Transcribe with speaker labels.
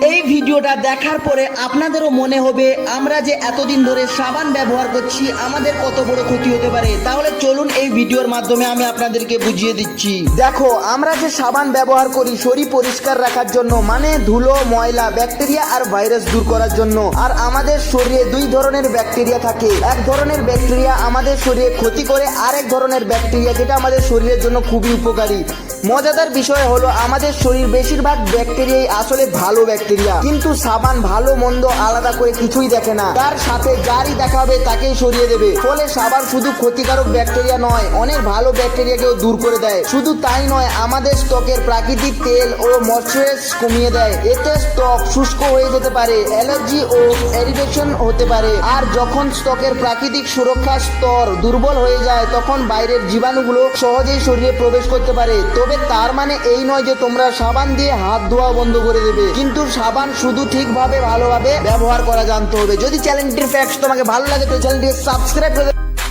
Speaker 1: এই ভিডিওটা দেখার পরে আপনাদেরও মনে হবে আমরা যে এতদিন ধরে সাবান ব্যবহার করছি আমাদের কত বড় ক্ষতি হতে পারে। তাহলে চলুন এই ভিডিওর মাধ্যমে আমি আপনাদেরকে বুঝিয়ে দিচ্ছি। দেখো, আমরা যে সাবান ব্যবহার করি শরীর পরিষ্কার রাখার জন্য, মানে ধুলো, ময়লা, ব্যাকটেরিয়া আর ভাইরাস দূর করার জন্য। আর আমাদের শরীরে দুই ধরনের ব্যাকটেরিয়া থাকে। এক ধরনের ব্যাকটেরিয়া আমাদের শরীরে ক্ষতি করে, আর এক ধরনের ব্যাকটেরিয়া যেটা আমাদের শরীরের জন্য খুবই উপকারী। মজাদার বিষয় হলো আমাদের শরীর বেশিরভাগ ব্যাকটেরিয়াই আসলে ভালো ব্যাকটেরিয়া, কিন্তু সাবান ভালো মন্দ আলাদা করে কিছুই দেখে না, তার সাথে যারই দেখা হবে তাকেই সরিয়ে দেবে। ফলে সাবান শুধু ক্ষতিকারক ব্যাকটেরিয়া নয়, অনেক ভালো ব্যাকটেরিয়াকেও দূর করে দেয়। শুধু তাই নয়, আমাদের ত্বকের প্রাকৃতিক তেল ও ময়েশ্চারাইজ কমিয়ে দেয়। এতে ত্বক শুষ্ক হয়ে যেতে পারে, অ্যালার্জি ও ইরিটেশন হতে পারে। আর যখন ত্বকের প্রাকৃতিক সুরক্ষা স্তর দুর্বল হয়ে যায় তখন বাইরের জীবাণুগুলো সহজেই শরীরে প্রবেশ করতে পারে। তবে তার মানে এই নয় যে তোমরা সাবান দিয়ে হাত ধোয়া বন্ধ করে দেবে, কিন্তু সাবান শুধু ঠিকভাবে ভালোভাবে ব্যবহার করা জানতে হবে। যদি চ্যানেলটির ফ্যাক্টস তোমাকে ভালো লাগে তো চ্যানেলটিকে সাবস্ক্রাইব করে